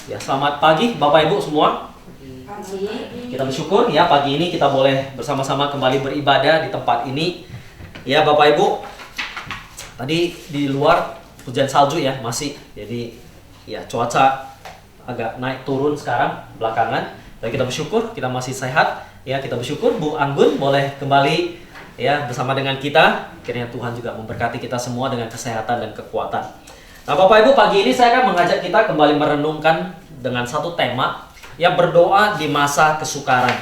Ya, selamat pagi Bapak Ibu semua. Kita bersyukur ya pagi ini kita boleh bersama-sama kembali beribadah di tempat ini. Ya Bapak Ibu, tadi di luar hujan salju ya masih. Jadi ya cuaca agak naik turun sekarang belakangan. Dan kita bersyukur kita masih sehat. Ya kita bersyukur Bu Anggun boleh kembali ya bersama dengan kita. Kiranya Tuhan juga memberkati kita semua dengan kesehatan dan kekuatan. Nah Bapak Ibu, pagi ini saya akan mengajak kita kembali merenungkan dengan satu tema yang berdoa di masa kesukaran.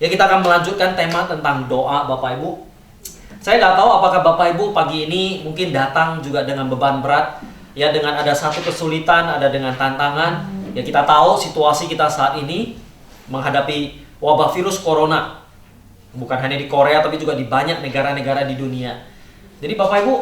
Ya kita akan melanjutkan tema tentang doa Bapak Ibu. Saya nggak tahu apakah Bapak Ibu pagi ini mungkin datang juga dengan beban berat, ya dengan ada satu kesulitan, ada dengan tantangan. Ya kita tahu situasi kita saat ini menghadapi wabah virus corona. Bukan hanya di Korea tapi juga di banyak negara-negara di dunia. Jadi Bapak Ibu,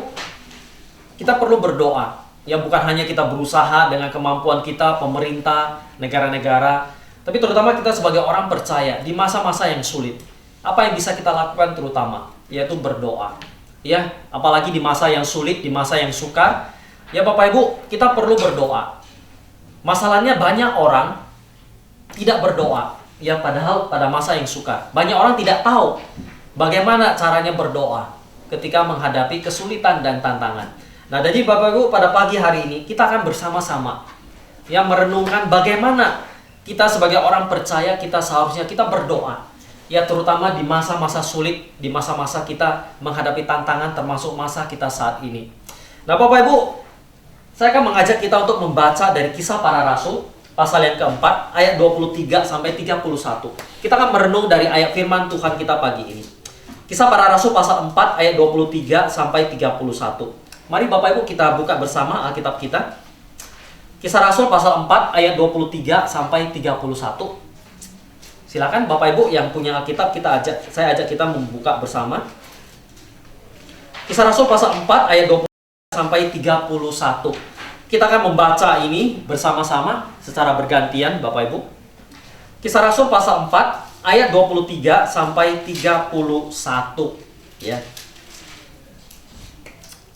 kita perlu berdoa. Ya bukan hanya kita berusaha dengan kemampuan kita, pemerintah, negara-negara, tapi terutama kita sebagai orang percaya di masa-masa yang sulit. Apa yang bisa kita lakukan terutama? Yaitu berdoa. Ya, apalagi di masa yang sulit, di masa yang sukar. Ya Bapak Ibu, kita perlu berdoa. Masalahnya banyak orang tidak berdoa. Ya padahal pada masa yang sukar. Banyak orang tidak tahu bagaimana caranya berdoa ketika menghadapi kesulitan dan tantangan. Nah, jadi Bapak Ibu pada pagi hari ini kita akan bersama-sama yang merenungkan bagaimana kita sebagai orang percaya kita seharusnya kita berdoa. Ya terutama di masa-masa sulit, di masa-masa kita menghadapi tantangan termasuk masa kita saat ini. Nah, Bapak Ibu, saya akan mengajak kita untuk membaca dari Kisah Para Rasul pasal yang keempat ayat 23 sampai 31. Kita akan merenung dari ayat firman Tuhan kita pagi ini. Kisah Para Rasul pasal 4 ayat 23 sampai 31. Mari Bapak Ibu kita buka bersama Alkitab kita. Kisah Rasul pasal 4 ayat 23 sampai 31. Silakan Bapak Ibu yang punya Alkitab saya ajak kita membuka bersama. Kisah Rasul pasal 4 ayat 23 sampai 31. Kita akan membaca ini bersama-sama secara bergantian Bapak Ibu. Kisah Rasul pasal 4 ayat 23 sampai 31 ya.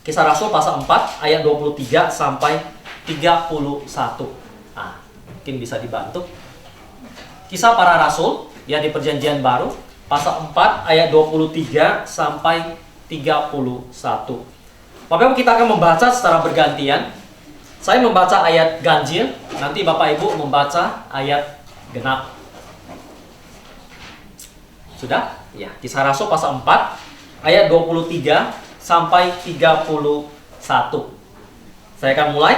Kisah Rasul pasal 4 ayat 23 sampai 31. Nah, mungkin bisa dibantu. Kisah Para Rasul ya di Perjanjian Baru pasal 4 ayat 23 sampai 31. Bapak Ibu kita akan membaca secara bergantian. Saya membaca ayat ganjil, nanti Bapak Ibu membaca ayat genap. Sudah? Ya, Kisah Rasul pasal 4 ayat 23 sampai 31. Saya akan mulai.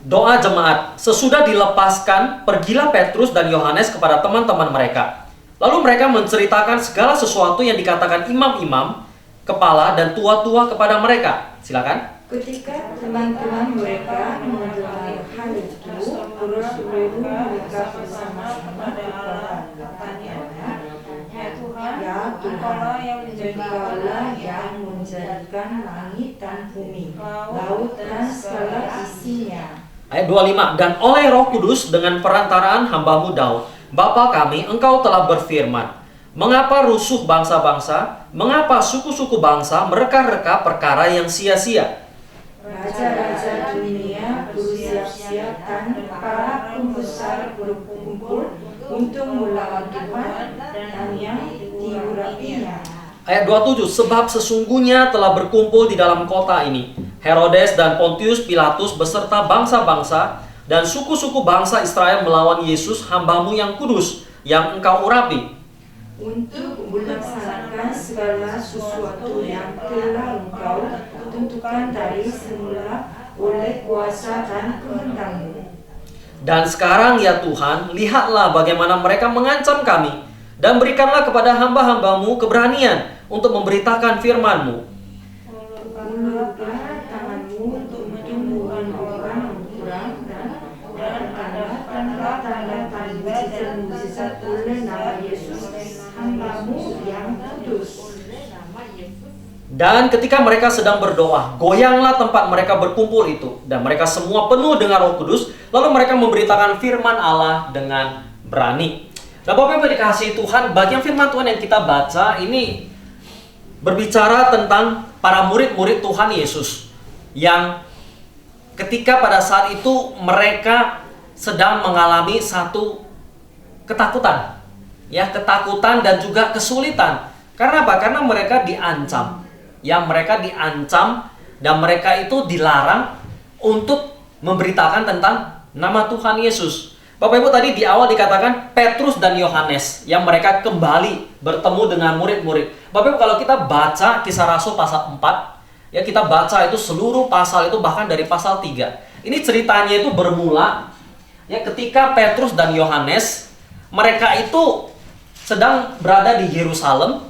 Doa jemaat. Sesudah dilepaskan, pergilah Petrus dan Yohanes kepada teman-teman mereka. Lalu mereka menceritakan segala sesuatu yang dikatakan imam-imam, kepala dan tua-tua kepada mereka. Silakan. Ketika teman-teman mereka mendengar hal itu, terus mereka bersama-sama berkata, Ya Tuhan, Engkaulah yang menjadikan langit dan bumi, laut dan segala isinya. Ayat 25. Dan oleh Roh Kudus dengan perantaraan hamba-Mu Daud, Bapa kami, Engkau telah berfirman, mengapa rusuh bangsa-bangsa, mengapa suku-suku bangsa mereka-reka perkara yang sia-sia? Raja-raja dunia bersiap-siap dan para pembesar berkumpul untuk melawan Tuhan dan yang diurapinya. Ayat 27. Sebab sesungguhnya telah berkumpul di dalam kota ini Herodes dan Pontius Pilatus beserta bangsa-bangsa dan suku-suku bangsa Israel melawan Yesus hamba-Mu yang kudus, yang Engkau urapi, untuk melaksanakan segala sesuatu yang telah Engkau tentukan dari semula oleh kuasa dan kehendak-Mu. Dan sekarang ya Tuhan, lihatlah bagaimana mereka mengancam kami, dan berikanlah kepada hamba-hamba-Mu keberanian untuk memberitakan firman-Mu. Ulurlah tangan-Mu untuk menyembuhkan orang dan tanda-tanda mujizat oleh nama Yesus, hamba-Mu yang kudus. Dan ketika mereka sedang berdoa, goyanglah tempat mereka berkumpul itu, dan mereka semua penuh dengan Roh Kudus, lalu mereka memberitakan firman Allah dengan berani. Nah, Bapak Ibu dikasihi Tuhan, bagian firman Tuhan yang kita baca ini berbicara tentang para murid-murid Tuhan Yesus yang ketika pada saat itu mereka sedang mengalami satu ketakutan. Ya, ketakutan dan juga kesulitan. Karena apa? Karena mereka diancam. Ya, mereka diancam dan mereka itu dilarang untuk memberitakan tentang nama Tuhan Yesus. Bapak Ibu, tadi di awal dikatakan Petrus dan Yohanes yang mereka kembali bertemu dengan murid-murid. Bapak Ibu, kalau kita baca Kisah Rasul pasal 4, ya kita baca itu seluruh pasal itu, bahkan dari pasal 3. Ini ceritanya itu bermula ya ketika Petrus dan Yohanes mereka itu sedang berada di Yerusalem,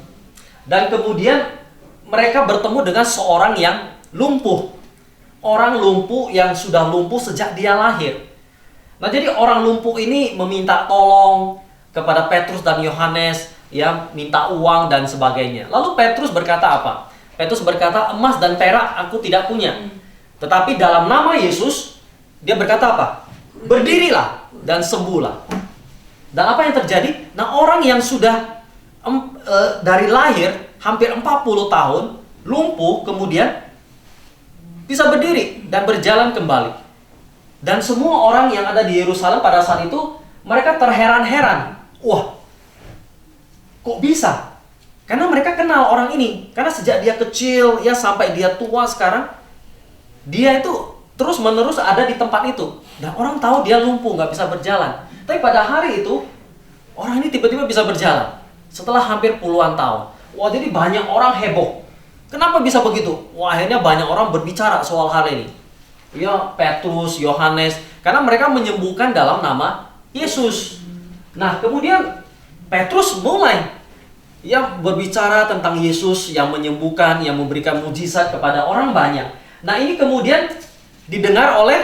dan kemudian mereka bertemu dengan seorang yang lumpuh. Orang lumpuh yang sudah lumpuh sejak dia lahir. Nah, jadi orang lumpuh ini meminta tolong kepada Petrus dan Yohanes, ya, minta uang dan sebagainya. Lalu Petrus berkata apa? Petrus berkata, emas dan perak aku tidak punya, tetapi dalam nama Yesus, dia berkata apa? Berdirilah dan sembuhlah. Dan apa yang terjadi? Nah, orang yang sudah dari lahir hampir 40 tahun lumpuh kemudian bisa berdiri dan berjalan kembali. Dan semua orang yang ada di Yerusalem pada saat itu mereka terheran-heran. Wah, kok bisa? Karena mereka kenal orang ini. Karena sejak dia kecil ya sampai dia tua sekarang, dia itu terus-menerus ada di tempat itu. Dan orang tahu dia lumpuh, nggak bisa berjalan. Tapi pada hari itu, orang ini tiba-tiba bisa berjalan setelah hampir puluhan tahun. Wah, jadi banyak orang heboh. Kenapa bisa begitu? Wah, akhirnya banyak orang berbicara soal hal ini. Ya, Petrus, Yohanes, karena mereka menyembuhkan dalam nama Yesus. Nah, kemudian Petrus mulai berbicara tentang Yesus yang menyembuhkan, yang memberikan mujizat kepada orang banyak. Nah, ini kemudian didengar oleh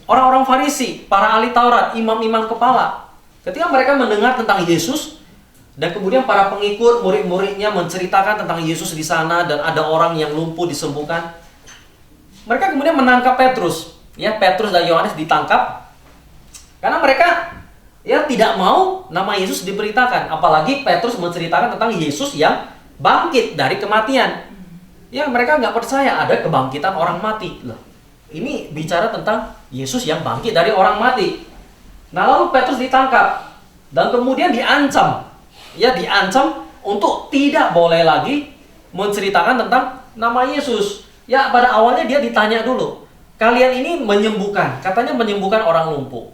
orang-orang Farisi, para ahli Taurat, imam-imam kepala. Ketika mereka mendengar tentang Yesus, dan kemudian para pengikut, murid-muridnya menceritakan tentang Yesus di sana, dan ada orang yang lumpuh disembuhkan, mereka kemudian menangkap Petrus. Ya, Petrus dan Yohanes ditangkap karena mereka tidak mau nama Yesus diberitakan. Apalagi Petrus menceritakan tentang Yesus yang bangkit dari kematian. Ya, mereka nggak percaya ada kebangkitan orang mati. Loh, ini bicara tentang Yesus yang bangkit dari orang mati. Nah, lalu Petrus ditangkap dan kemudian diancam. Ya, diancam untuk tidak boleh lagi menceritakan tentang nama Yesus. Ya, pada awalnya dia ditanya dulu, kalian ini menyembuhkan, katanya menyembuhkan orang lumpuh.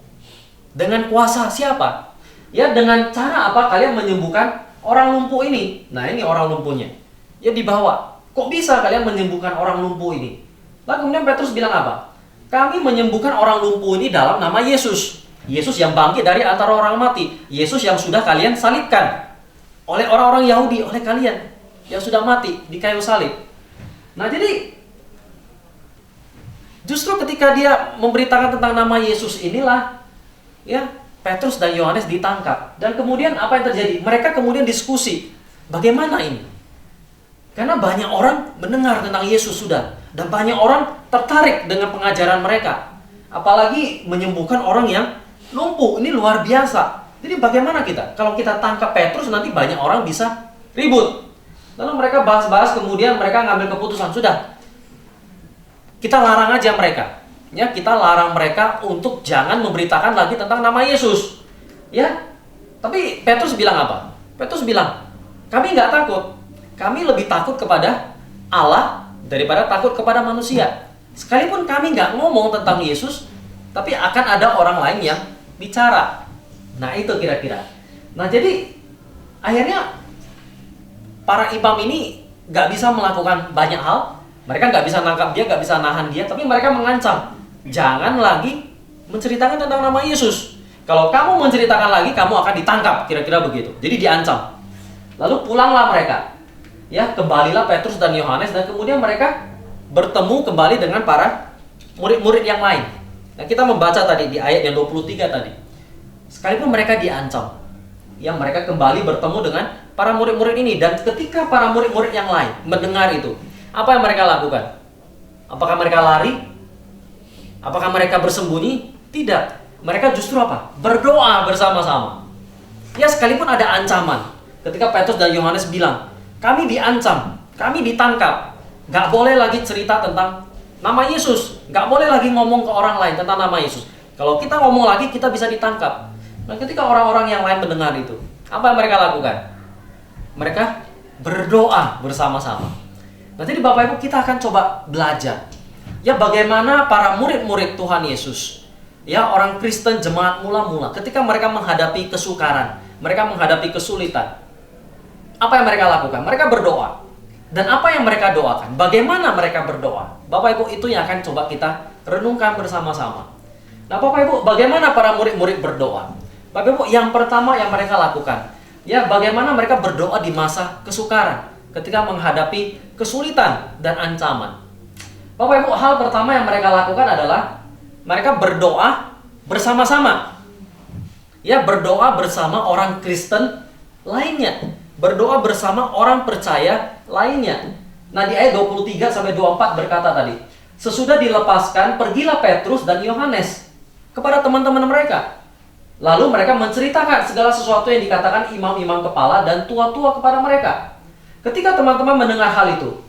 Dengan kuasa siapa? Ya, dengan cara apa kalian menyembuhkan orang lumpuh ini? Nah, ini orang lumpuhnya. Ya, dibawa. Kok bisa kalian menyembuhkan orang lumpuh ini? Lalu kemudian Petrus bilang apa? Kami menyembuhkan orang lumpuh ini dalam nama Yesus. Yesus yang bangkit dari antara orang mati. Yesus yang sudah kalian salibkan oleh orang-orang Yahudi, oleh kalian yang sudah mati di kayu salib. Nah, jadi justru ketika dia memberitakan tentang nama Yesus inilah, ya, Petrus dan Yohanes ditangkap. Dan kemudian apa yang terjadi? Mereka kemudian diskusi, bagaimana ini? Karena banyak orang mendengar tentang Yesus sudah, dan banyak orang tertarik dengan pengajaran mereka. Apalagi menyembuhkan orang yang lumpuh, ini luar biasa. Jadi bagaimana kita? Kalau kita tangkap Petrus, nanti banyak orang bisa ribut. Lalu mereka bahas-bahas, kemudian mereka ngambil keputusan, sudah, kita larang aja mereka. Ya, kita larang mereka untuk jangan memberitakan lagi tentang nama Yesus. Ya, tapi Petrus bilang apa? Petrus bilang, kami nggak takut. Kami lebih takut kepada Allah daripada takut kepada manusia. Sekalipun kami nggak ngomong tentang Yesus, tapi akan ada orang lain yang bicara. Nah, itu kira-kira. Nah, jadi akhirnya para imam ini nggak bisa melakukan banyak hal. Mereka nggak bisa nangkap dia, nggak bisa nahan dia, tapi mereka mengancam, jangan lagi menceritakan tentang nama Yesus. Kalau kamu menceritakan lagi, kamu akan ditangkap, kira-kira begitu. Jadi diancam. Lalu pulanglah mereka. Ya, kembalilah Petrus dan Yohanes, dan kemudian mereka bertemu kembali dengan para murid-murid yang lain. Nah, kita membaca tadi di ayat yang 23 tadi. Sekalipun mereka diancam, ya, mereka kembali bertemu dengan para murid-murid ini. Dan ketika para murid-murid yang lain mendengar itu, apa yang mereka lakukan? Apakah mereka lari? Apakah mereka bersembunyi? Tidak. Mereka justru apa? Berdoa bersama-sama. Ya, sekalipun ada ancaman. Ketika Petrus dan Yohanes bilang, kami diancam, kami ditangkap, gak boleh lagi cerita tentang nama Yesus, gak boleh lagi ngomong ke orang lain tentang nama Yesus. Kalau kita ngomong lagi, kita bisa ditangkap. Nah, ketika orang-orang yang lain mendengar itu, apa yang mereka lakukan? Mereka berdoa bersama-sama. Nanti di Bapak Ibu kita akan coba belajar. Ya, bagaimana para murid-murid Tuhan Yesus, ya orang Kristen jemaat mula-mula, ketika mereka menghadapi kesukaran, mereka menghadapi kesulitan, apa yang mereka lakukan? Mereka berdoa. Dan apa yang mereka doakan? Bagaimana mereka berdoa? Bapak Ibu, itu yang akan coba kita renungkan bersama-sama. Nah, Bapak Ibu, bagaimana para murid-murid berdoa? Bapak Ibu, yang pertama yang mereka lakukan, ya bagaimana mereka berdoa di masa kesukaran, ketika menghadapi kesulitan dan ancaman. Bapak Ibu, hal pertama yang mereka lakukan adalah mereka berdoa bersama-sama. Ya, berdoa bersama orang Kristen lainnya, berdoa bersama orang percaya lainnya. Nah, di ayat 23 sampai 24 berkata tadi, sesudah dilepaskan, pergilah Petrus dan Yohanes kepada teman-teman mereka. Lalu mereka menceritakan segala sesuatu yang dikatakan imam-imam kepala dan tua-tua kepada mereka. Ketika teman-teman mendengar hal itu,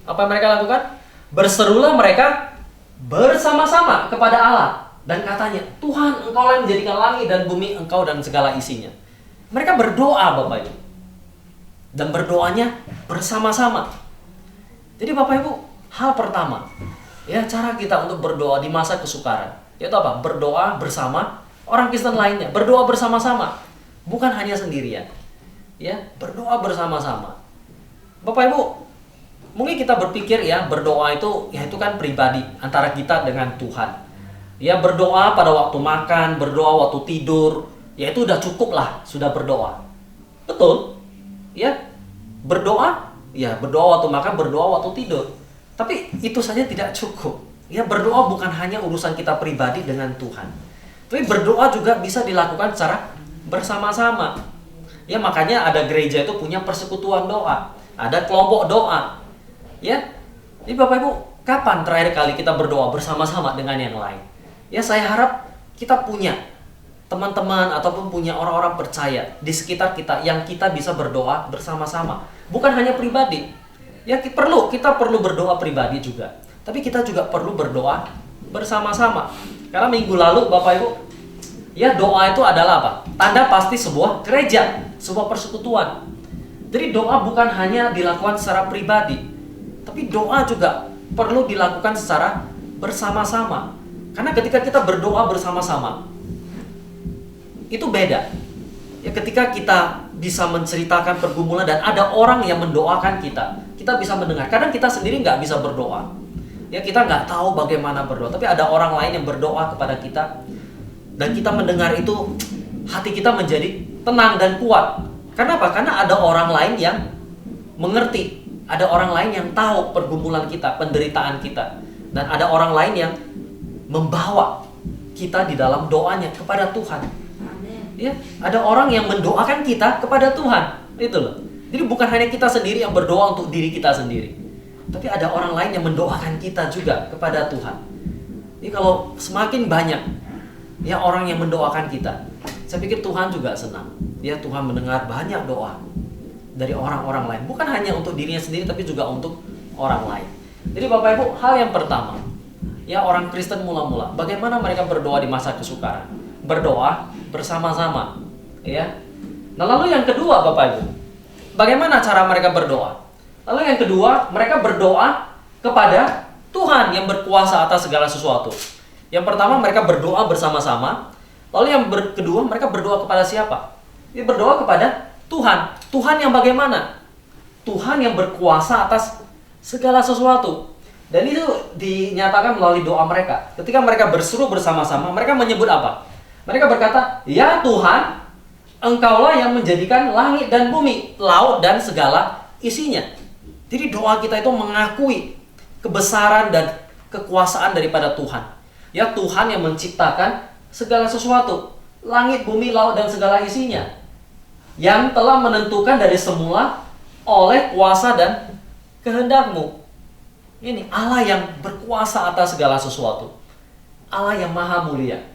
apa yang mereka lakukan? Berserulah mereka bersama-sama kepada Allah dan katanya, Tuhan, Engkau yang menjadikan langit dan bumi, Engkau dan segala isinya. Mereka berdoa, Bapak Ibu, dan berdoanya bersama-sama. Jadi Bapak Ibu, hal pertama, ya cara kita untuk berdoa di masa kesukaran, yaitu apa? Berdoa bersama orang Kristen lainnya, berdoa bersama-sama, bukan hanya sendirian. Ya, berdoa bersama-sama. Bapak Ibu, mungkin kita berpikir ya berdoa itu kan pribadi antara kita dengan Tuhan. Ya, berdoa pada waktu makan, berdoa waktu tidur, ya itu udah cukup lah, sudah berdoa. Betul? Ya, berdoa, ya berdoa waktu makan, berdoa waktu tidur. Tapi itu saja tidak cukup. Ya, berdoa bukan hanya urusan kita pribadi dengan Tuhan. Tapi berdoa juga bisa dilakukan secara bersama-sama. Ya, makanya ada gereja itu punya persekutuan doa, ada kelompok doa. Ya, jadi Bapak Ibu, kapan terakhir kali kita berdoa bersama-sama dengan yang lain? Ya, saya harap kita punya teman-teman ataupun punya orang-orang percaya di sekitar kita yang kita bisa berdoa bersama-sama. Bukan hanya pribadi. Ya, kita perlu berdoa pribadi juga. Tapi kita juga perlu berdoa bersama-sama. Karena minggu lalu Bapak Ibu, ya doa itu adalah apa? Tanda pasti sebuah gereja, sebuah persekutuan. Jadi doa bukan hanya dilakukan secara pribadi, tapi doa juga perlu dilakukan secara bersama-sama. Karena ketika kita berdoa bersama-sama, itu beda. Ya, ketika kita bisa menceritakan pergumulan dan ada orang yang mendoakan kita bisa mendengar. Kadang kita sendiri nggak bisa berdoa. Ya, kita nggak tahu bagaimana berdoa, tapi ada orang lain yang berdoa kepada kita. Dan kita mendengar itu, hati kita menjadi tenang dan kuat. Kenapa? Karena ada orang lain yang mengerti. Ada orang lain yang tahu pergumulan kita, penderitaan kita. Dan ada orang lain yang membawa kita di dalam doanya kepada Tuhan. Ya, ada orang yang mendoakan kita kepada Tuhan. Itu loh. Jadi bukan hanya kita sendiri yang berdoa untuk diri kita sendiri, tapi ada orang lain yang mendoakan kita juga kepada Tuhan. Jadi kalau semakin banyak ya orang yang mendoakan kita, saya pikir Tuhan juga senang. Ya, Tuhan mendengar banyak doa dari orang-orang lain, bukan hanya untuk dirinya sendiri tapi juga untuk orang lain. Jadi Bapak Ibu, hal yang pertama, ya orang Kristen mula-mula, bagaimana mereka berdoa di masa kesukaran? Berdoa bersama-sama, ya. Nah, lalu yang kedua Bapak Ibu, bagaimana cara mereka berdoa? Lalu yang kedua, mereka berdoa kepada Tuhan yang berkuasa atas segala sesuatu. Yang pertama, mereka berdoa bersama-sama. Lalu yang kedua, mereka berdoa kepada siapa? Dia berdoa kepada Tuhan. Tuhan yang bagaimana? Tuhan yang berkuasa atas segala sesuatu. Dan itu dinyatakan melalui doa mereka. Ketika mereka berseru bersama-sama, mereka menyebut apa? Mereka berkata, ya Tuhan, Engkaulah yang menjadikan langit dan bumi, laut dan segala isinya. Jadi doa kita itu mengakui kebesaran dan kekuasaan daripada Tuhan. Ya, Tuhan yang menciptakan segala sesuatu, langit, bumi, laut dan segala isinya, yang telah menentukan dari semula oleh kuasa dan kehendak-Mu. Ini Allah yang berkuasa atas segala sesuatu, Allah yang maha mulia.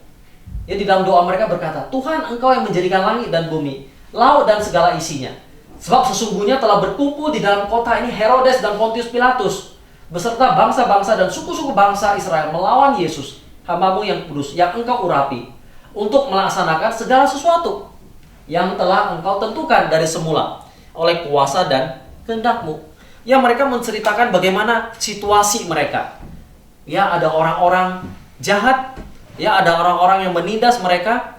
Ya, di dalam doa mereka berkata, Tuhan, Engkau yang menjadikan langit dan bumi, laut dan segala isinya. Sebab sesungguhnya telah berkumpul di dalam kota ini Herodes dan Pontius Pilatus, beserta bangsa-bangsa dan suku-suku bangsa Israel melawan Yesus, hamba-Mu yang kudus, yang Engkau urapi, untuk melaksanakan segala sesuatu yang telah Engkau tentukan dari semula oleh kuasa dan kehendak-Mu. Ya, mereka menceritakan bagaimana situasi mereka. Ya, ada orang-orang jahat, ya ada orang-orang yang menindas mereka,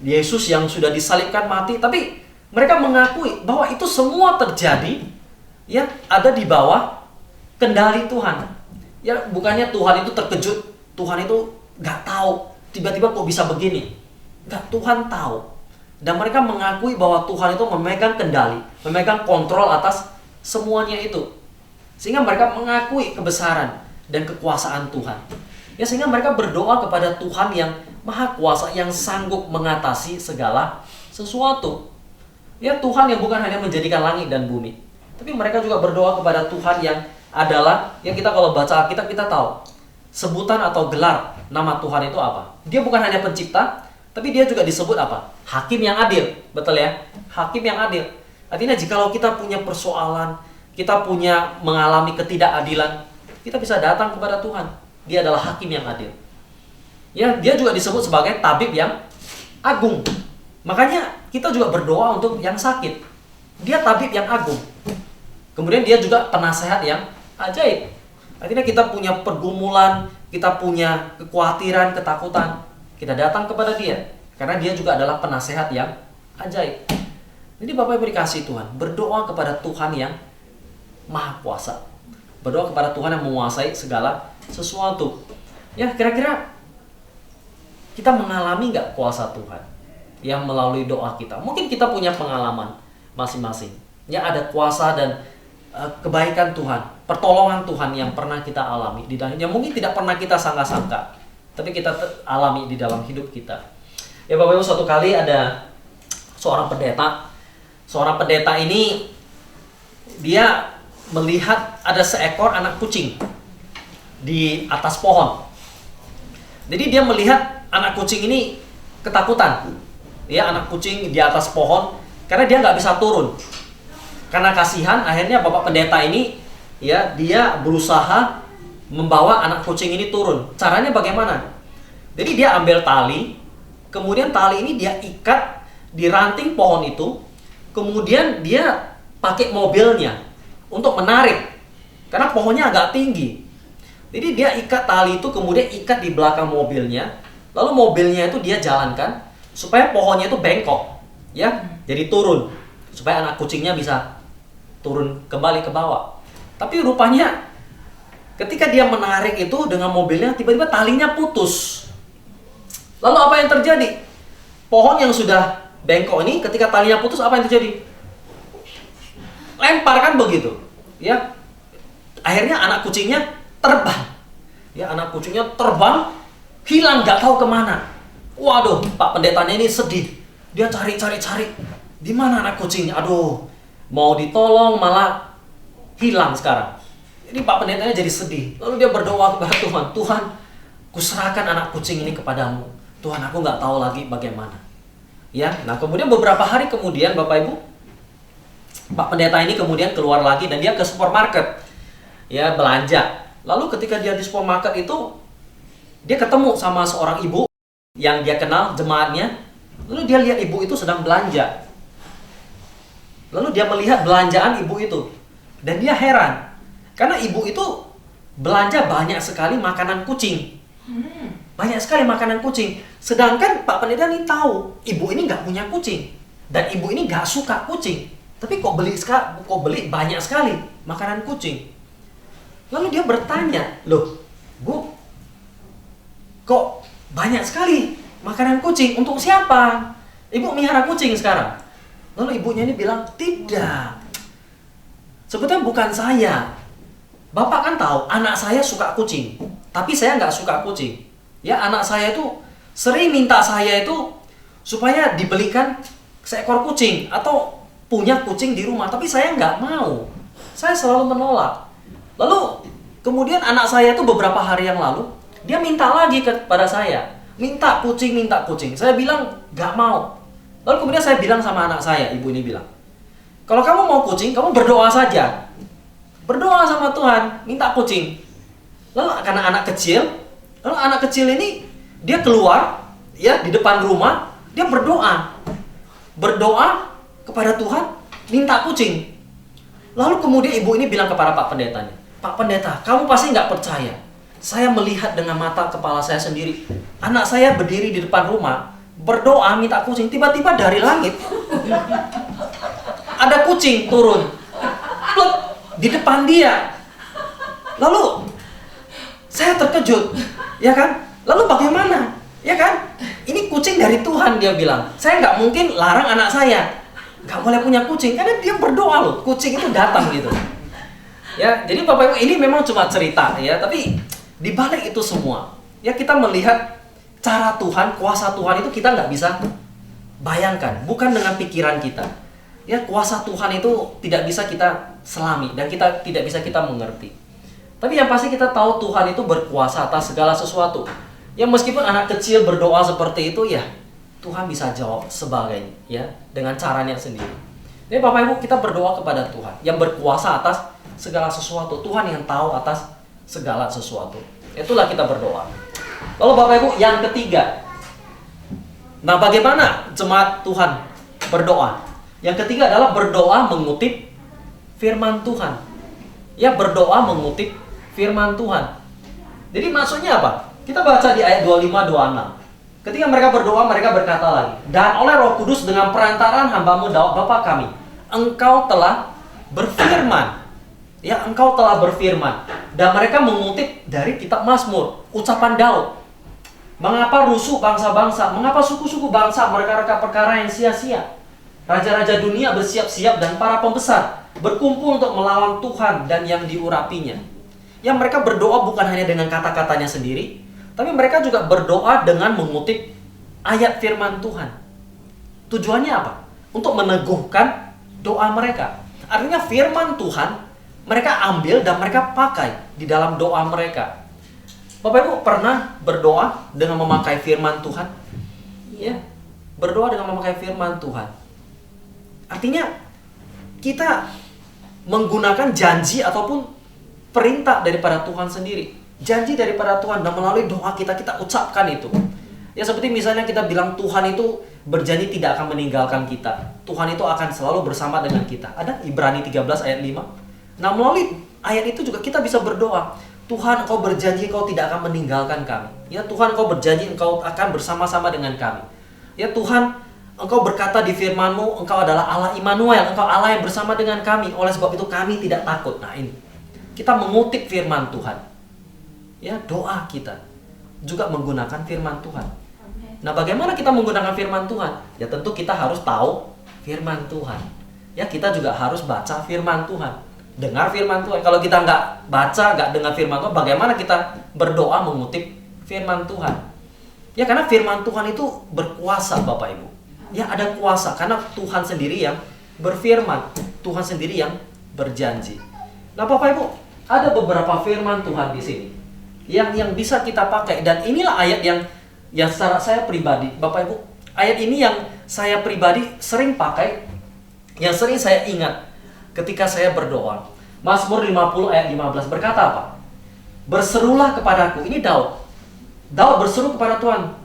Yesus yang sudah disalibkan mati, tapi mereka mengakui bahwa itu semua terjadi, ya ada di bawah kendali Tuhan. Ya, bukannya Tuhan itu terkejut, Tuhan itu nggak tahu, tiba-tiba kok bisa begini. Nggak, Tuhan tahu. Dan mereka mengakui bahwa Tuhan itu memegang kendali, memegang kontrol atas semuanya itu. Sehingga mereka mengakui kebesaran dan kekuasaan Tuhan. Ya, sehingga mereka berdoa kepada Tuhan yang Maha Kuasa, yang sanggup mengatasi segala sesuatu. Ya, Tuhan yang bukan hanya menjadikan langit dan bumi, tapi mereka juga berdoa kepada Tuhan yang adalah, yang kita kalau baca Alkitab kita tahu sebutan atau gelar nama Tuhan itu apa. Dia bukan hanya pencipta, tapi dia juga disebut apa? Hakim yang adil. Betul ya? Hakim yang adil. Artinya jikalau kita punya persoalan, kita punya mengalami ketidakadilan, kita bisa datang kepada Tuhan. Dia adalah hakim yang adil. Ya, dia juga disebut sebagai tabib yang agung. Makanya kita juga berdoa untuk yang sakit. Dia tabib yang agung. Kemudian dia juga penasehat yang ajaib. Artinya kita punya pergumulan, kita punya kekhawatiran, ketakutan, kita datang kepada dia. Karena dia juga adalah penasehat yang ajaib. Jadi Bapak Ibu dikasihi Tuhan, berdoa kepada Tuhan yang Maha Kuasa. Berdoa kepada Tuhan yang menguasai segala sesuatu. Ya, kira-kira kita mengalami nggak kuasa Tuhan yang melalui doa kita? Mungkin kita punya pengalaman masing-masing. Ya, ada kuasa dan kebaikan Tuhan, pertolongan Tuhan yang pernah kita alami di dalam, yang mungkin tidak pernah kita sangka-sangka, tapi kita alami di dalam hidup kita. Ya Bapak Ibu, suatu kali ada seorang pendeta. Seorang pendeta ini dia melihat ada seekor anak kucing di atas pohon. Jadi dia melihat anak kucing ini ketakutan. Ya, anak kucing di atas pohon karena dia nggak bisa turun. Karena kasihan, akhirnya Bapak pendeta ini ya dia berusaha membawa anak kucing ini turun. Caranya bagaimana? Jadi dia ambil tali, kemudian tali ini dia ikat di ranting pohon itu, kemudian dia pakai mobilnya untuk menarik karena pohonnya agak tinggi. Jadi dia ikat tali itu, kemudian ikat di belakang mobilnya, lalu mobilnya itu dia jalankan supaya pohonnya itu bengkok, ya, jadi turun supaya anak kucingnya bisa turun kembali ke bawah. Tapi rupanya ketika dia menarik itu dengan mobilnya, tiba-tiba talinya putus. Lalu apa yang terjadi? Pohon yang sudah bengkok ini ketika talinya putus, apa yang terjadi? Lempar, kan begitu. Ya. Akhirnya anak kucingnya terbang. Ya, anak kucingnya terbang, hilang nggak tahu kemana. Waduh, Pak pendetanya ini sedih. Dia cari. Di mana anak kucingnya? Aduh, mau ditolong malah hilang sekarang. Ini Pak pendetanya jadi sedih. Lalu dia berdoa kepada Tuhan, Tuhan, kuserahkan anak kucing ini kepadamu. Tuhan, aku nggak tahu lagi bagaimana. Ya, nah kemudian beberapa hari kemudian Bapak Ibu, Pak pendeta ini kemudian keluar lagi dan dia ke supermarket, ya belanja. Lalu ketika dia di supermarket itu, dia ketemu sama seorang ibu yang dia kenal, jemaatnya. Lalu dia lihat ibu itu sedang belanja. Lalu dia melihat belanjaan ibu itu. Dan dia heran. Karena ibu itu belanja banyak sekali makanan kucing. Banyak sekali makanan kucing. Sedangkan Pak pendeta ini tahu, ibu ini nggak punya kucing. Dan ibu ini nggak suka kucing. Tapi kok beli banyak sekali makanan kucing. Lalu dia bertanya, loh, Bu, kok banyak sekali makanan kucing? Untuk siapa? Ibu melihara kucing sekarang. Lalu ibunya ini bilang, tidak. Sebetulnya bukan saya. Bapak kan tahu, anak saya suka kucing. Tapi saya nggak suka kucing. Ya, anak saya itu sering minta saya itu supaya dibelikan seekor kucing. Atau punya kucing di rumah. Tapi saya nggak mau. Saya selalu menolak. Lalu kemudian anak saya itu beberapa hari yang lalu, dia minta lagi kepada saya. Minta kucing. Saya bilang nggak mau. Lalu kemudian saya bilang sama anak saya, ibu ini bilang, kalau kamu mau kucing, kamu berdoa saja. Berdoa sama Tuhan, minta kucing. Lalu karena anak kecil ini Dia keluar, ya, di depan rumah, dia berdoa. Berdoa kepada Tuhan, minta kucing. Lalu kemudian ibu ini bilang kepada Pak Pendetanya, Pak Pendeta, kamu pasti nggak percaya. Saya melihat dengan mata kepala saya sendiri. Anak saya berdiri di depan rumah, berdoa minta kucing. Tiba-tiba dari langit, ada kucing turun. Pluk, di depan dia. Lalu, saya terkejut. Ya kan? Lalu bagaimana? Ya kan? Ini kucing dari Tuhan, dia bilang. Saya nggak mungkin larang anak saya nggak boleh punya kucing, karena dia berdoa loh, kucing itu datang gitu. Ya, jadi Bapak Ibu, ini memang cuma cerita ya, tapi di balik itu semua, ya kita melihat cara Tuhan, kuasa Tuhan itu kita nggak bisa bayangkan, bukan dengan pikiran kita. Ya, kuasa Tuhan itu tidak bisa kita selami dan kita tidak bisa kita mengerti. Tapi yang pasti kita tahu Tuhan itu berkuasa atas segala sesuatu. Ya meskipun anak kecil berdoa seperti itu, ya Tuhan bisa jawab sebagainya, ya, dengan caranya sendiri. Jadi Bapak Ibu, kita berdoa kepada Tuhan yang berkuasa atas segala sesuatu. Tuhan yang tahu atas segala sesuatu. Itulah kita berdoa. Lalu Bapak Ibu, yang ketiga. Nah, bagaimana jemaat Tuhan berdoa? Yang ketiga adalah berdoa mengutip firman Tuhan. Ya, berdoa mengutip firman Tuhan. Jadi maksudnya apa? Kita baca di ayat 25-26. Ketika mereka berdoa, mereka berkata lagi, dan oleh Roh Kudus dengan perantaraan hamba-Mu Daud Bapa kami, Engkau telah berfirman. Ya, Engkau telah berfirman. Dan mereka mengutip dari kitab Mazmur, ucapan Daud. Mengapa rusuh bangsa-bangsa, mengapa suku-suku bangsa mereka-reka perkara yang sia-sia? Raja-raja dunia bersiap-siap dan para pembesar berkumpul untuk melawan Tuhan dan yang diurapinya. Ya, mereka berdoa bukan hanya dengan kata-katanya sendiri, tapi mereka juga berdoa dengan mengutip ayat firman Tuhan. Tujuannya apa? Untuk meneguhkan doa mereka. Artinya firman Tuhan mereka ambil dan mereka pakai di dalam doa mereka. Bapak Ibu pernah berdoa dengan memakai firman Tuhan? Ya, berdoa dengan memakai firman Tuhan. Artinya kita menggunakan janji ataupun perintah daripada Tuhan sendiri. Janji daripada Tuhan, dan melalui doa kita ucapkan itu. Ya, seperti misalnya kita bilang Tuhan itu berjanji tidak akan meninggalkan kita. Tuhan itu akan selalu bersama dengan kita. Ada Ibrani 13 ayat 5. Nah, melalui ayat itu juga kita bisa berdoa. Tuhan, Engkau berjanji Engkau tidak akan meninggalkan kami. Ya Tuhan, Engkau berjanji Engkau akan bersama-sama dengan kami. Ya Tuhan, Engkau berkata di firman-Mu, Engkau adalah Allah Immanuel, Engkau Allah yang bersama dengan kami. Oleh sebab itu kami tidak takut. Nah ini, kita mengutip firman Tuhan. Ya, doa kita juga menggunakan firman Tuhan. Nah, bagaimana kita menggunakan firman Tuhan? Ya tentu kita harus tahu firman Tuhan. Ya, kita juga harus baca firman Tuhan, dengar firman Tuhan. Kalau kita nggak baca, nggak dengar firman Tuhan, bagaimana kita berdoa mengutip firman Tuhan? Ya, karena firman Tuhan itu berkuasa, Bapak Ibu. Ya, ada kuasa karena Tuhan sendiri yang berfirman, Tuhan sendiri yang berjanji. Nah, Bapak Ibu, ada beberapa firman Tuhan di sini yang bisa kita pakai, dan inilah ayat yang secara saya pribadi, Bapak Ibu, ayat ini yang saya pribadi sering pakai, yang sering saya ingat ketika saya berdoa. Mazmur 50 ayat 15 berkata apa? Berserulah kepadaku. Ini Daud berseru kepada Tuhan.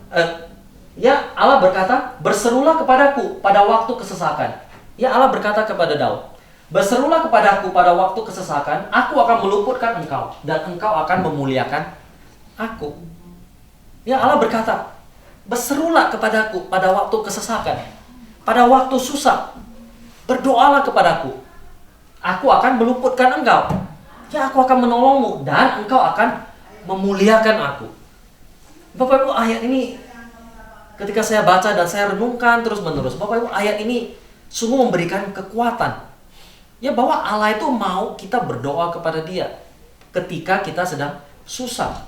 Ya, Allah berkata, berserulah kepadaku pada waktu kesesakan. Ya, Allah berkata kepada Daud, berserulah kepadaku pada waktu kesesakan, aku akan meluputkan engkau, dan engkau akan memuliakan aku. Ya, Allah berkata, berserulah kepadaku pada waktu kesesakan, pada waktu susah, berdoalah kepadaku, aku akan meluputkan engkau. Ya, aku akan menolongmu, dan engkau akan memuliakan aku. Bapak Ibu, ayat ini ketika saya baca dan saya renungkan terus menerus, Bapak Ibu, ayat ini sungguh memberikan kekuatan. Ya, bahwa Allah itu mau kita berdoa kepada Dia ketika kita sedang susah.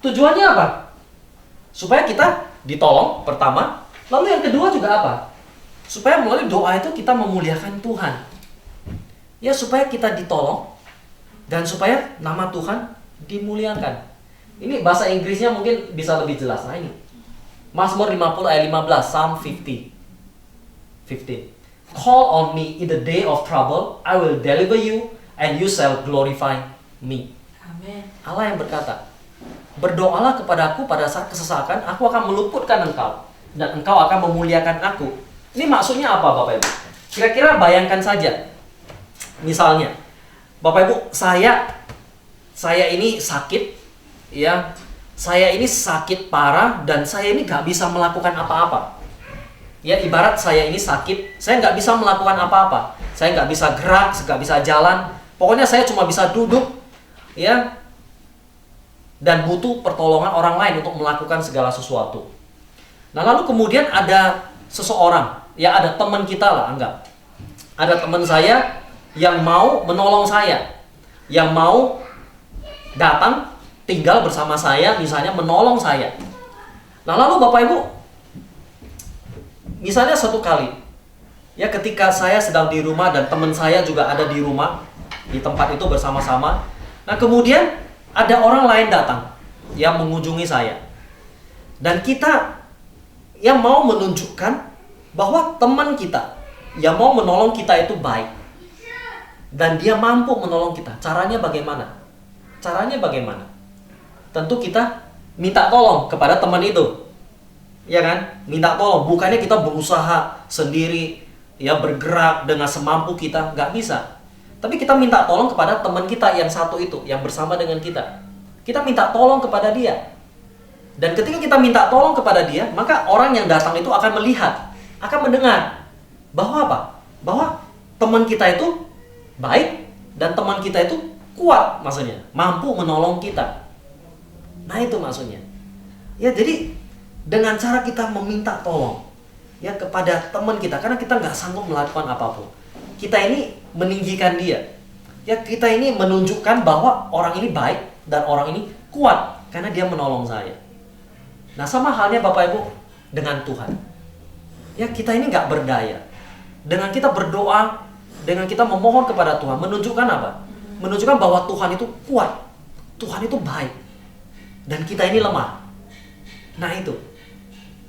Tujuannya apa? Supaya kita ditolong pertama, lalu yang kedua juga apa? Supaya melalui doa itu kita memuliakan Tuhan. Ya, supaya kita ditolong dan supaya nama Tuhan dimuliakan. Ini bahasa Inggrisnya mungkin bisa lebih jelas. Nah ini, Mazmur 50 ayat 15, Psalm 15. Call on me in the day of trouble, I will deliver you, and you shall glorify me. Amen. Allah yang berkata, berdoalah kepadaku pada saat kesesakan, aku akan meluputkan engkau, dan engkau akan memuliakan aku. Ini maksudnya apa Bapak Ibu? Kira-kira bayangkan saja. Misalnya, Bapak Ibu, saya ini sakit, ya. Saya ini sakit parah dan saya ini gak bisa melakukan apa-apa. Ya, ibarat saya ini sakit, saya gak bisa melakukan apa-apa. Saya gak bisa gerak, gak bisa jalan. Pokoknya saya cuma bisa duduk, ya. Dan butuh pertolongan orang lain untuk melakukan segala sesuatu. Nah, lalu kemudian ada seseorang, ya ada teman kita lah, anggap. Ada teman saya yang mau menolong saya, yang mau datang tinggal bersama saya, misalnya menolong saya. Nah, lalu Bapak Ibu, misalnya satu kali, ya ketika saya sedang di rumah dan teman saya juga ada di rumah, di tempat itu bersama-sama. Nah, kemudian ada orang lain datang yang mengunjungi saya. Dan kita yang mau menunjukkan bahwa teman kita yang mau menolong kita itu baik. Dan dia mampu menolong kita. Caranya bagaimana? Caranya bagaimana? Tentu kita minta tolong kepada teman itu. Ya kan? Minta tolong. Bukannya kita berusaha sendiri, ya bergerak dengan semampu kita. Nggak bisa. Tapi kita minta tolong kepada teman kita yang satu itu, yang bersama dengan kita. Kita minta tolong kepada dia. Dan ketika kita minta tolong kepada dia, maka orang yang datang itu akan melihat, akan mendengar bahwa apa? Bahwa teman kita itu baik dan teman kita itu kuat, maksudnya mampu menolong kita. Nah, itu maksudnya. Ya, jadi dengan cara kita meminta tolong ya kepada teman kita, karena kita nggak sanggup melakukan apapun. Kita ini meninggikan dia. Ya, kita ini menunjukkan bahwa orang ini baik dan orang ini kuat karena dia menolong saya. Nah, sama halnya Bapak Ibu dengan Tuhan. Ya, kita ini nggak berdaya. Dengan kita berdoa, dengan kita memohon kepada Tuhan, menunjukkan apa? Menunjukkan bahwa Tuhan itu kuat, Tuhan itu baik, dan kita ini lemah. Nah, itu.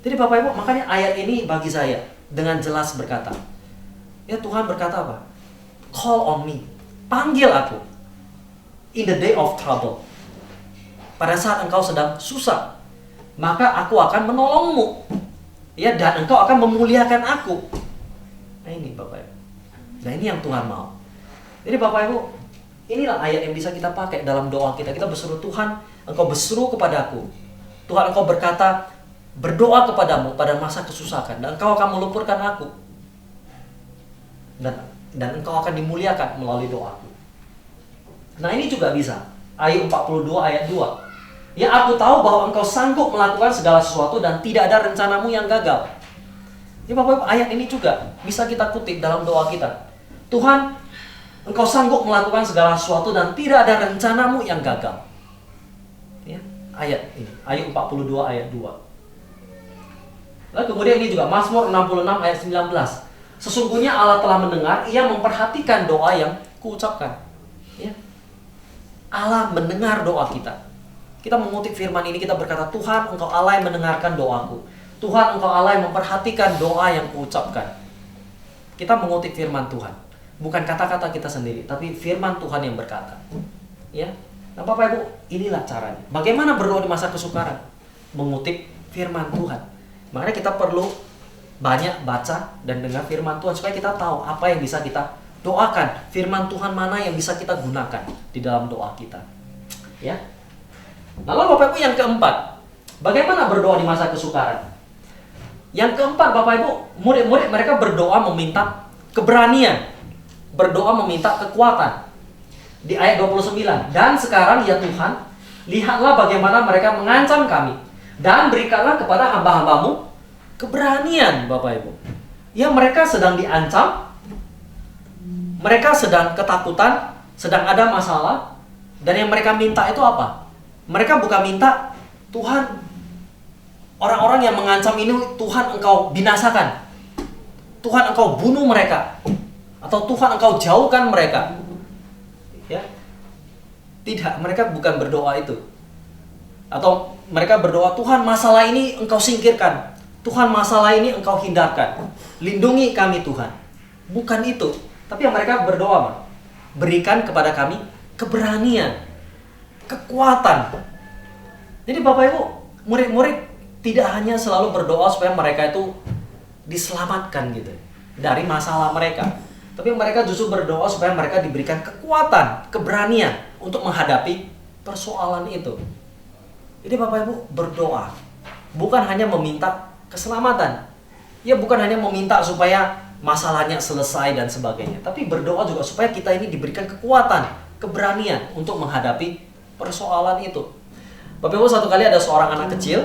Jadi Bapak Ibu, makanya ayat ini bagi saya dengan jelas berkata, ya Tuhan berkata apa? Call on me, panggil aku in the day of trouble. Pada saat engkau sedang susah, maka aku akan menolongmu. Ya, dan engkau akan memuliakan aku. Nah, ini Bapak Ibu. Nah, ini yang Tuhan mau. Jadi Bapak Ibu, inilah ayat yang bisa kita pakai dalam doa kita. Kita berseru, Tuhan, engkau berseru kepadaku. Tuhan, engkau berkata, berdoa kepadamu pada masa kesusahan, dan engkau akan meluputkan aku. Dan engkau akan dimuliakan melalui doaku. Nah, ini juga bisa. Ayat 42 ayat 2. Ya, aku tahu bahwa engkau sanggup melakukan segala sesuatu dan tidak ada rencanamu yang gagal. Jadi Bapak Ibu, ayat ini juga bisa kita kutip dalam doa kita. Tuhan, engkau sanggup melakukan segala sesuatu dan tidak ada rencanamu yang gagal. Ya, ayat ini, ayat 42 ayat 2. Lalu kemudian ini juga Mazmur 66 ayat 19. Sesungguhnya Allah telah mendengar, ia memperhatikan doa yang kuucapkan. Ya. Allah mendengar doa kita. Kita mengutip firman ini, kita berkata, Tuhan, engkau Allah yang mendengarkan doaku. Tuhan, engkau Allah yang memperhatikan doa yang kuucapkan. Kita mengutip firman Tuhan. Bukan kata-kata kita sendiri, tapi firman Tuhan yang berkata. Ya. Nah, Bapak Ibu, inilah caranya. Bagaimana berdoa di masa kesukaran? Mengutip firman Tuhan. Makanya kita perlu banyak baca dan dengar firman Tuhan supaya kita tahu apa yang bisa kita doakan. Firman Tuhan mana yang bisa kita gunakan di dalam doa kita. Ya. Lalu Bapak Ibu, yang keempat, bagaimana berdoa di masa kesukaran? Yang keempat, Bapak Ibu, murid-murid mereka berdoa meminta keberanian, berdoa meminta kekuatan. Di ayat 29, dan sekarang ya Tuhan, lihatlah bagaimana mereka mengancam kami, dan berikanlah kepada hamba-hambamu keberanian. Bapak Ibu, ya, mereka sedang diancam, mereka sedang ketakutan, sedang ada masalah, dan yang mereka minta itu apa? Mereka bukan minta, Tuhan, orang-orang yang mengancam ini, Tuhan engkau binasakan, Tuhan engkau bunuh mereka, atau Tuhan engkau jauhkan mereka. Ya, tidak, mereka bukan berdoa itu. Atau mereka berdoa, Tuhan, masalah ini engkau singkirkan, Tuhan, masalah ini engkau hindarkan, lindungi kami Tuhan. Bukan itu. Tapi yang mereka berdoa, berikan kepada kami keberanian, kekuatan. Jadi Bapak Ibu, murid-murid tidak hanya selalu berdoa supaya mereka itu diselamatkan gitu dari masalah mereka, tapi mereka justru berdoa supaya mereka diberikan kekuatan, keberanian untuk menghadapi persoalan itu. Jadi Bapak Ibu berdoa bukan hanya meminta keselamatan, ya bukan hanya meminta supaya masalahnya selesai dan sebagainya, tapi berdoa juga supaya kita ini diberikan kekuatan, keberanian untuk menghadapi persoalan itu. Bapak Ibu, satu kali ada seorang anak kecil,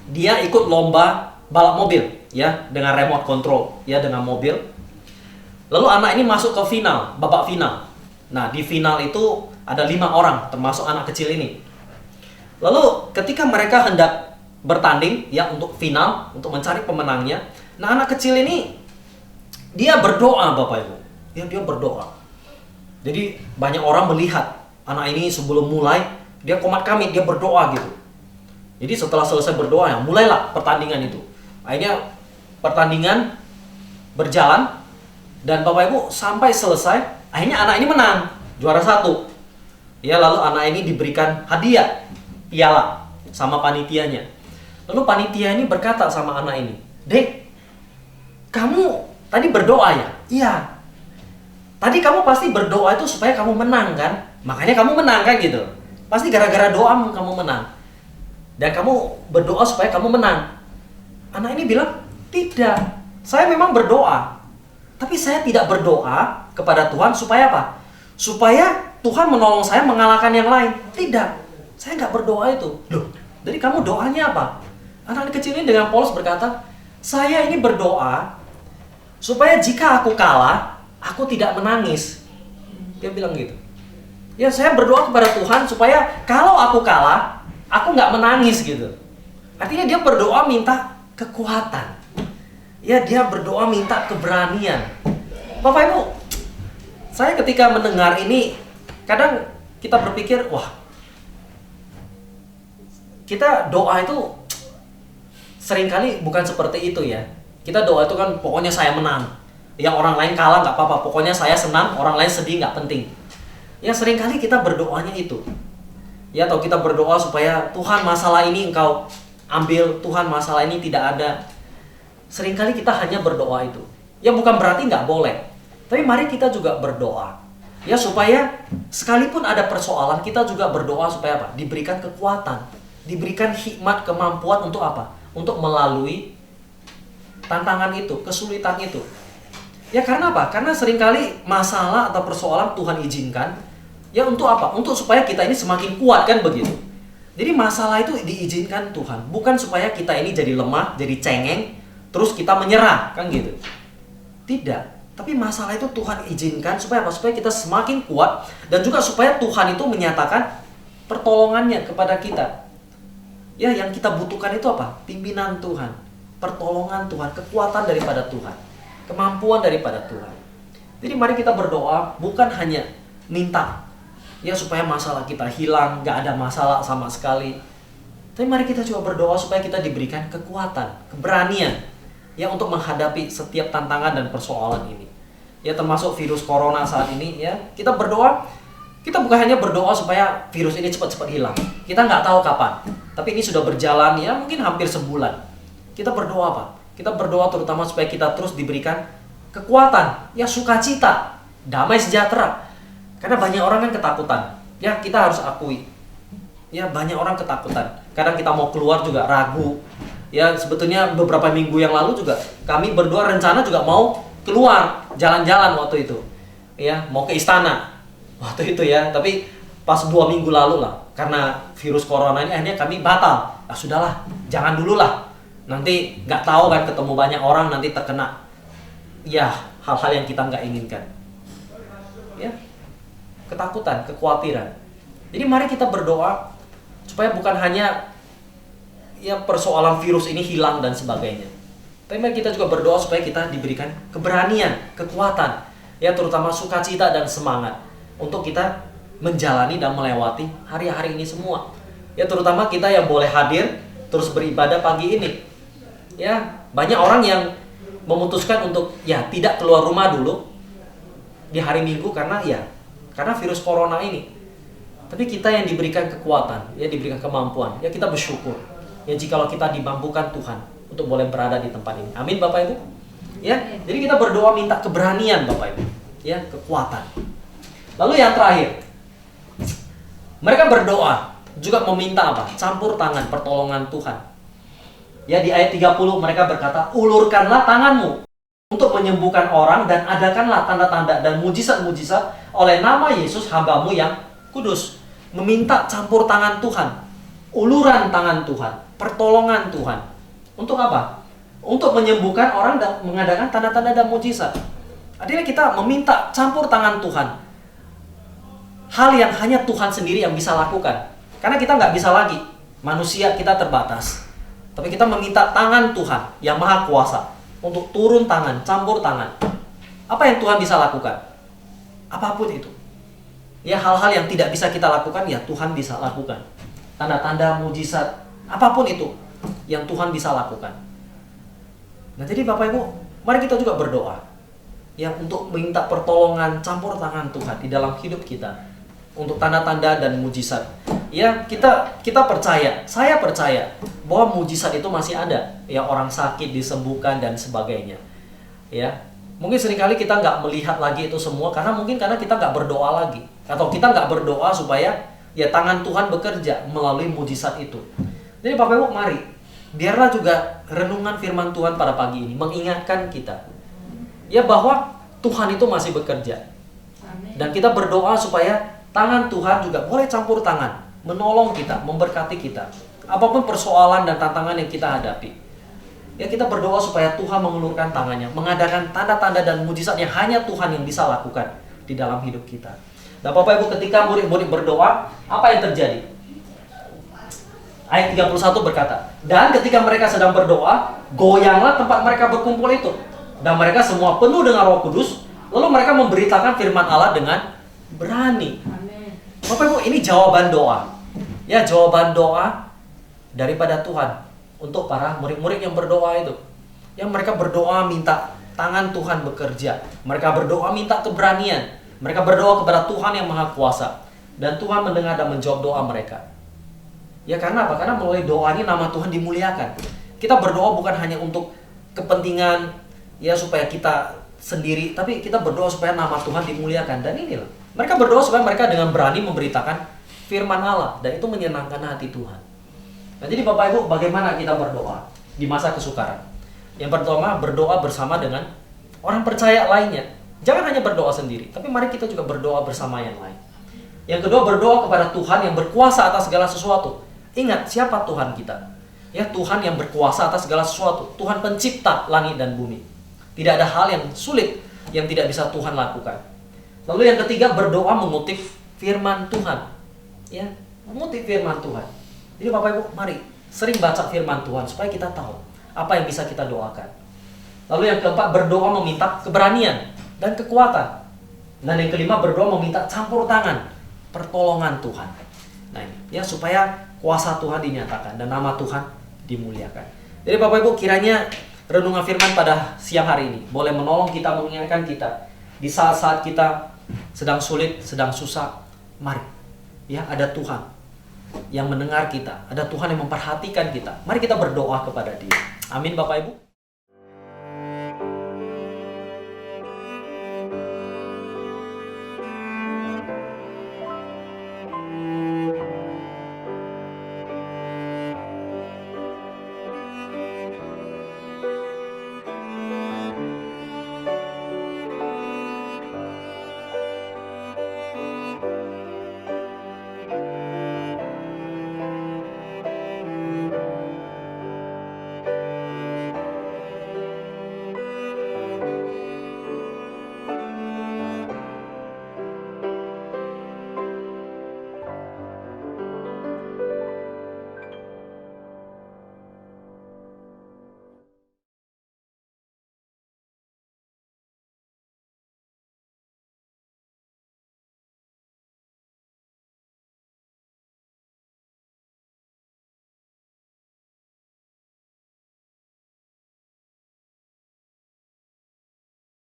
dia ikut lomba balap mobil, ya, dengan remote control, ya, dengan mobil. Lalu anak ini masuk ke final, babak final. Nah, di final itu ada 5 orang, termasuk anak kecil ini. Lalu ketika mereka hendak bertanding, ya, untuk final, untuk mencari pemenangnya, nah anak kecil ini dia berdoa, Bapak Ibu. Ya, dia berdoa. Jadi banyak orang melihat anak ini sebelum mulai dia komat kamit, dia berdoa gitu. Jadi setelah selesai berdoa, ya, mulailah pertandingan itu. Akhirnya pertandingan berjalan dan Bapak Ibu sampai selesai, akhirnya anak ini menang, juara 1. Ya, lalu anak ini diberikan hadiah, piala sama panitianya. Lalu panitia ini berkata sama anak ini, "Dek, kamu tadi berdoa ya?" "Iya." "Tadi kamu pasti berdoa itu supaya kamu menang kan? Makanya kamu menang kan gitu. Pasti gara-gara doamu kamu menang. Dan kamu berdoa supaya kamu menang." Anak ini bilang, "Tidak, saya memang berdoa. Tapi saya tidak berdoa kepada Tuhan supaya apa? Supaya Tuhan menolong saya mengalahkan yang lain. Tidak, saya nggak berdoa itu." "Loh, jadi kamu doanya apa?" Anak kecil ini dengan polos berkata, "Saya ini berdoa supaya jika aku kalah, aku tidak menangis." Dia bilang gitu. Ya, saya berdoa kepada Tuhan supaya kalau aku kalah, aku nggak menangis gitu. Artinya dia berdoa minta kekuatan. Ya, dia berdoa minta keberanian. Bapak Ibu, saya ketika mendengar ini, kadang kita berpikir, wah, kita doa itu seringkali bukan seperti itu ya. Kita doa itu kan pokoknya saya menang. Yang orang lain kalah nggak apa-apa, pokoknya saya senang, orang lain sedih nggak penting. Ya, seringkali kita berdoanya itu. Ya, atau kita berdoa supaya Tuhan masalah ini Engkau ambil, Tuhan masalah ini tidak ada. Seringkali kita hanya berdoa itu. Ya, bukan berarti nggak boleh. Tapi mari kita juga berdoa. Ya, supaya sekalipun ada persoalan, kita juga berdoa supaya apa? Diberikan kekuatan, diberikan hikmat, kemampuan untuk apa? Untuk melalui tantangan itu, kesulitan itu. Ya, karena apa? Karena seringkali masalah atau persoalan Tuhan izinkan. Ya, untuk apa? Untuk supaya kita ini semakin kuat kan begitu. Jadi masalah itu diizinkan Tuhan, bukan supaya kita ini jadi lemah, jadi cengeng, terus kita menyerah kan gitu. Tidak. Tapi masalah itu Tuhan izinkan supaya apa? Supaya kita semakin kuat dan juga supaya Tuhan itu menyatakan pertolongannya kepada kita. Ya, yang kita butuhkan itu apa? Pimpinan Tuhan, pertolongan Tuhan, kekuatan daripada Tuhan, kemampuan daripada Tuhan. Jadi mari kita berdoa bukan hanya minta ya supaya masalah kita hilang, gak ada masalah sama sekali. Tapi mari kita juga berdoa supaya kita diberikan kekuatan, keberanian ya untuk menghadapi setiap tantangan dan persoalan ini. Ya, termasuk virus corona saat ini ya. Kita berdoa, kita bukan hanya berdoa supaya virus ini cepat-cepat hilang. Kita nggak tahu kapan. Tapi ini sudah berjalan ya mungkin hampir sebulan. Kita berdoa apa? Kita berdoa terutama supaya kita terus diberikan kekuatan, ya sukacita, damai sejahtera. Karena banyak orang kan ketakutan. Ya, kita harus akui. Ya, banyak orang ketakutan. Kadang kita mau keluar juga ragu. Ya, sebetulnya beberapa minggu yang lalu juga kami berdua rencana juga mau keluar jalan-jalan waktu itu. Ya, mau ke istana waktu itu ya. Tapi pas 2 minggu lalu lah, karena virus corona ini akhirnya kami batal. Ah, sudahlah, jangan dulu lah. Nanti nggak tahu kan ketemu banyak orang nanti terkena ya hal-hal yang kita nggak inginkan. Ya, ketakutan, kekhawatiran. Jadi mari kita berdoa supaya bukan hanya ya persoalan virus ini hilang dan sebagainya. Tapi mari kita juga berdoa supaya kita diberikan keberanian, kekuatan, ya terutama sukacita dan semangat untuk kita menjalani dan melewati hari-hari ini semua. Ya, terutama kita yang boleh hadir terus beribadah pagi ini. Ya, banyak orang yang memutuskan untuk ya tidak keluar rumah dulu di hari Minggu karena virus corona ini. Tapi kita yang diberikan kekuatan, ya diberikan kemampuan, ya kita bersyukur. Ya jikalau kita dimampukan Tuhan untuk boleh berada di tempat ini. Amin Bapak Ibu. Ya, jadi kita berdoa minta keberanian Bapak Ibu. Ya, kekuatan. Lalu yang terakhir, mereka berdoa juga meminta apa? Campur tangan pertolongan Tuhan. Ya, di ayat 30 mereka berkata, ulurkanlah tanganmu untuk menyembuhkan orang dan adakanlah tanda-tanda dan mujizat-mujizat oleh nama Yesus hambamu yang kudus. Meminta campur tangan Tuhan, uluran tangan Tuhan, pertolongan Tuhan. Untuk apa? Untuk menyembuhkan orang dan mengadakan tanda-tanda dan mujizat. Artinya kita meminta campur tangan Tuhan. Hal yang hanya Tuhan sendiri yang bisa lakukan. Karena kita nggak bisa lagi. Manusia kita terbatas. Tapi kita meminta tangan Tuhan yang maha kuasa untuk turun tangan, campur tangan. Apa yang Tuhan bisa lakukan? Apapun itu. Ya, hal-hal yang tidak bisa kita lakukan, ya Tuhan bisa lakukan. Tanda-tanda, mujizat, apapun itu yang Tuhan bisa lakukan. Nah, jadi Bapak Ibu, mari kita juga berdoa. Ya, untuk minta pertolongan, campur tangan Tuhan di dalam hidup kita. Untuk tanda-tanda dan mujizat. Ya, kita percaya, saya percaya bahwa mujizat itu masih ada. Ya, orang sakit disembuhkan dan sebagainya. Ya, mungkin seringkali kita nggak melihat lagi itu semua karena kita nggak berdoa lagi. Atau kita nggak berdoa supaya ya tangan Tuhan bekerja melalui mujizat itu. Jadi Bapak Ibu, mari biarlah juga renungan firman Tuhan pada pagi ini mengingatkan kita ya bahwa Tuhan itu masih bekerja. Dan kita berdoa supaya tangan Tuhan juga boleh campur tangan, menolong kita, memberkati kita. Apapun persoalan dan tantangan yang kita hadapi. Ya, kita berdoa supaya Tuhan mengulurkan tangannya, mengadakan tanda-tanda dan mujizat yang hanya Tuhan yang bisa lakukan di dalam hidup kita. Nah Bapak Ibu, ketika murid-murid berdoa, apa yang terjadi? Ayat 31 berkata, dan ketika mereka sedang berdoa, goyanglah tempat mereka berkumpul itu. Dan mereka semua penuh dengan Roh Kudus, lalu mereka memberitakan firman Allah dengan berani. Amin. Bapak Ibu, ini jawaban doa. Ya, jawaban doa daripada Tuhan untuk para murid-murid yang berdoa itu. Yang mereka berdoa minta tangan Tuhan bekerja. Mereka berdoa minta keberanian. Mereka berdoa kepada Tuhan yang Maha Kuasa. Dan Tuhan mendengar dan menjawab doa mereka. Ya, karena apa? Karena melalui doa ini nama Tuhan dimuliakan. Kita berdoa bukan hanya untuk kepentingan ya supaya kita sendiri, tapi kita berdoa supaya nama Tuhan dimuliakan. Dan inilah, mereka berdoa supaya mereka dengan berani memberitakan firman Allah. Dan itu menyenangkan hati Tuhan. Nah, jadi Bapak Ibu, bagaimana kita berdoa di masa kesukaran? Yang pertama, berdoa bersama dengan orang percaya lainnya. Jangan hanya berdoa sendiri, tapi mari kita juga berdoa bersama yang lain. Yang kedua, berdoa kepada Tuhan yang berkuasa atas segala sesuatu. Ingat, siapa Tuhan kita? Ya, Tuhan yang berkuasa atas segala sesuatu. Tuhan pencipta langit dan bumi. Tidak ada hal yang sulit yang tidak bisa Tuhan lakukan. Lalu yang ketiga, berdoa mengutip firman Tuhan. Ya, mengutip firman Tuhan. Jadi Bapak Ibu, mari sering baca firman Tuhan supaya kita tahu apa yang bisa kita doakan. Lalu yang keempat, berdoa meminta keberanian dan kekuatan. Dan yang kelima, berdoa meminta campur tangan, pertolongan Tuhan. Nah, ya supaya kuasa Tuhan dinyatakan dan nama Tuhan dimuliakan. Jadi Bapak Ibu, kiranya renungan firman pada siang hari ini boleh menolong kita, mengingatkan kita di saat-saat kita sedang sulit, sedang susah. Mari, ya ada Tuhan yang mendengar kita, ada Tuhan yang memperhatikan kita. Mari kita berdoa kepada Dia. Amin Bapak Ibu.